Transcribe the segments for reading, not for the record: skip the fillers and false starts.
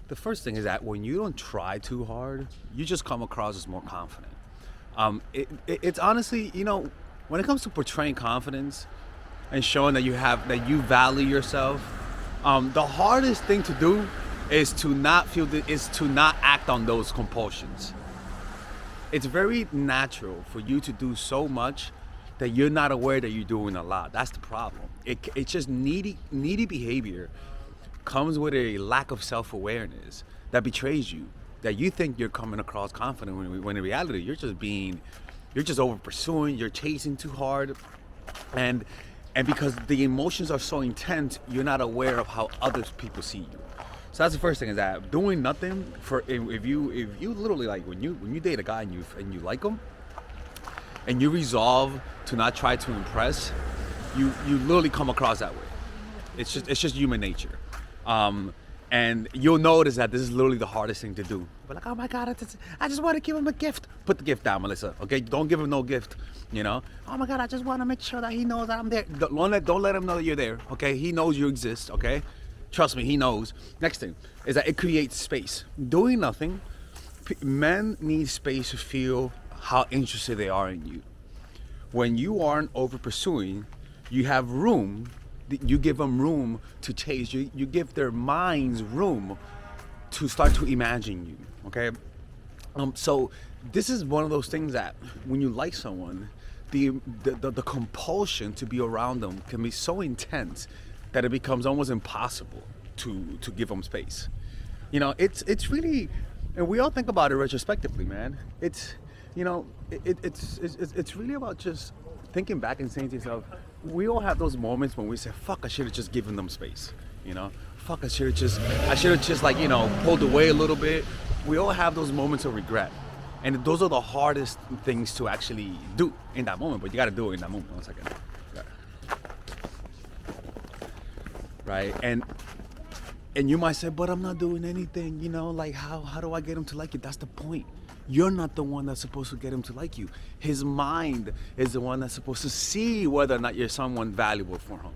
The first thing is that when you don't try too hard, you just come across as more confident. It's honestly, when it comes to portraying confidence and showing that you value yourself, the hardest thing to do is to not act on those compulsions. It's very natural for you to do so much that you're not aware that you're doing a lot. That's the problem. It's just needy behavior comes with a lack of self-awareness that betrays you. That you think you're coming across confident when in reality you're just over pursuing, you're chasing too hard, and because the emotions are so intense, you're not aware of how other people see you. So that's the first thing, is that doing nothing if you literally, like, when you date a guy and you like him and you resolve to not try to impress, you literally come across that way. It's just human nature. And you'll notice that this is literally the hardest thing to do. But like, oh my God, I just want to give him a gift. Put the gift down, Melissa. Okay, don't give him no gift. Oh my God, I just want to make sure that he knows that I'm there. Don't let him know that you're there. Okay, he knows you exist. Okay, trust me, he knows. Next thing is that it creates space. Doing nothing, men need space to feel how interested they are in you. When you aren't over pursuing, you have room. You give them room to chase. You give their minds room to start to imagine you. Okay, so this is one of those things that when you like someone, the compulsion to be around them can be so intense that it becomes almost impossible to give them space. It's really, and we all think about it retrospectively, man. It's really about just thinking back and saying to yourself, we all have those moments when we say, fuck, I should have just given them space. Fuck, I should have just like, pulled away a little bit. We all have those moments of regret. And those are the hardest things to actually do in that moment, but you got to do it in that moment. 1 second. Yeah. Right? And you might say, but I'm not doing anything, like how do I get him to like you? That's the point. You're not the one that's supposed to get him to like you. His mind is the one that's supposed to see whether or not you're someone valuable for him.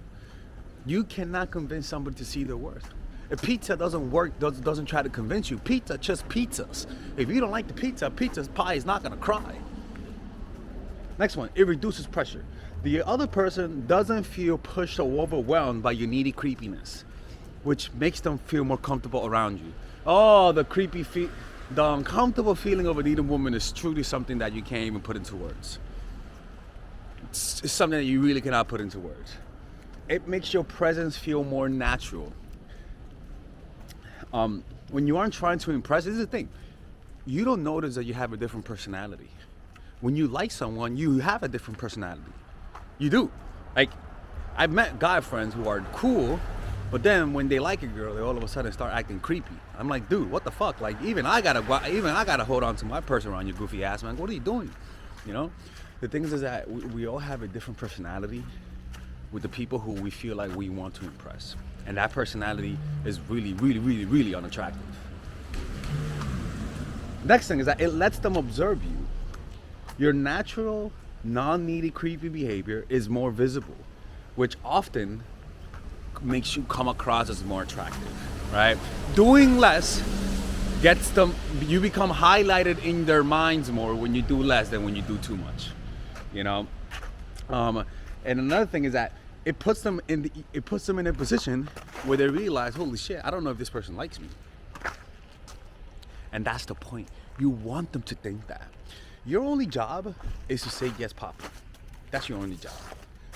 You cannot convince somebody to see their worth. If pizza doesn't work, doesn't try to convince you, pizza just pizzas. If you don't like the pizza's pie is not gonna cry. Next one, it reduces pressure. The other person doesn't feel pushed or overwhelmed by your needy creepiness, which makes them feel more comfortable around you. Oh, the uncomfortable feeling of a needy woman is truly something that you can't even put into words. It's something that you really cannot put into words. It makes your presence feel more natural. When you aren't trying to impress, this is the thing. You don't notice that you have a different personality. When you like someone, you have a different personality. You do. Like, I've met guy friends who are cool, but then when they like a girl, they all of a sudden start acting creepy. I'm like, dude, what the fuck? Like, even I gotta hold on to my person around your goofy ass, man. What are you doing? The thing is that we all have a different personality with the people who we feel like we want to impress, and that personality is really, really, really, really unattractive. Next thing is that it lets them observe you. Your natural, non-needy, creepy behavior is more visible, which often makes you come across as more attractive, right? Doing less gets them, you become highlighted in their minds more when you do less than when you do too much, and another thing is that it puts them in a position where they realize, holy shit, I don't know if this person likes me. And that's the point. You want them to think that. Your only job is to say yes, Papa. That's your only job.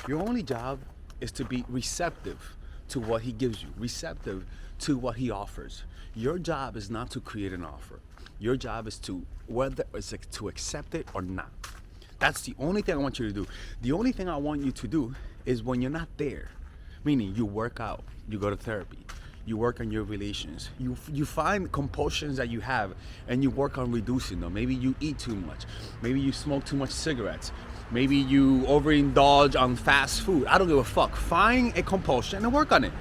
Your only job is to be receptive to what he gives you, receptive to what he offers. Your job is not to create an offer. Your job is to accept it or not. That's the only thing I want you to do. The only thing I want you to do is when you're not there, meaning you work out, you go to therapy, you work on your relations, you find compulsions that you have and you work on reducing them. Maybe you eat too much, maybe you smoke too much cigarettes, maybe you overindulge on fast food. I don't give a fuck. Find a compulsion and work on it.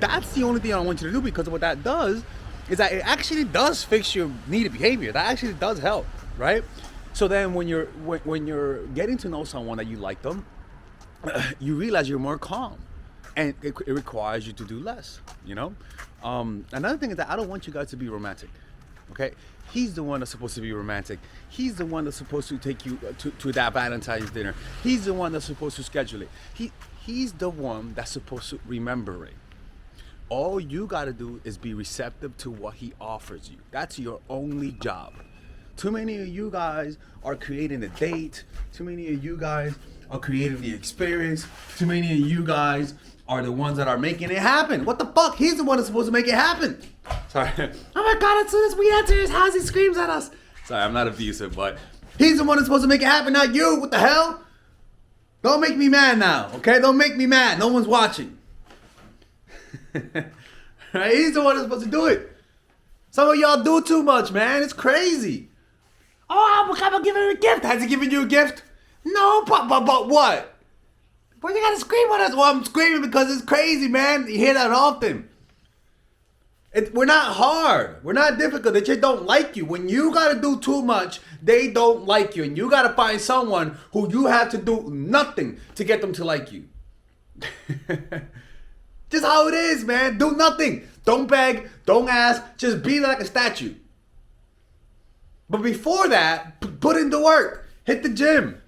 That's the only thing I want you to do, because what that does is that it actually does fix your needy behavior. That actually does help, right? So then when you're getting to know someone that you like them, you realize you're more calm. and it requires you to do less. Another thing is that I don't want you guys to be romantic. Okay, he's the one that's supposed to be romantic. He's the one that's supposed to take you to that Valentine's dinner. He's the one that's supposed to schedule it. He's the one that's supposed to remember it. All you got to do is be receptive to what he offers you. That's your only job. Too many of you guys are creating the date. Too many of you guys are creating the experience. Too many of you guys are the ones that are making it happen. What the fuck? He's the one that's supposed to make it happen. Sorry. Oh my God, as soon as we enter his house, he screams at us. Sorry, I'm not abusive, but he's the one that's supposed to make it happen, not you. What the hell? Don't make me mad now, okay? Don't make me mad. No one's watching. Right? He's the one that's supposed to do it. Some of y'all do too much, man. It's crazy. Oh, I'm gonna give him a gift. Has he given you a gift? No, but what? Why you gotta scream at us? Well, I'm screaming because it's crazy, man. You hear that often. We're not hard. We're not difficult. They just don't like you. When you gotta do too much, they don't like you. And you gotta find someone who you have to do nothing to get them to like you. Just how it is, man. Do nothing. Don't beg. Don't ask. Just be like a statue. But before that, put in the work. Hit the gym.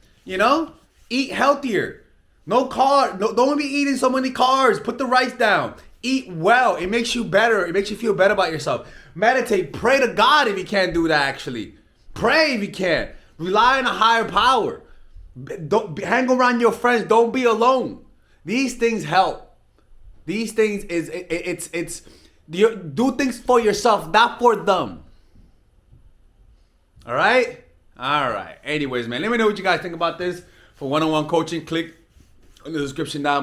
Eat healthier. No carbs. No, don't be eating so many carbs. Put the rice down. Eat well. It makes you better. It makes you feel better about yourself. Meditate. Pray to God if you can't do that, actually. Pray if you can. Rely on a higher power. Don't hang around your friends. Don't be alone. These things help. These things do things for yourself, not for them. All right? All right. Anyways, man, let me know what you guys think about this. For one-on-one coaching, click on the description down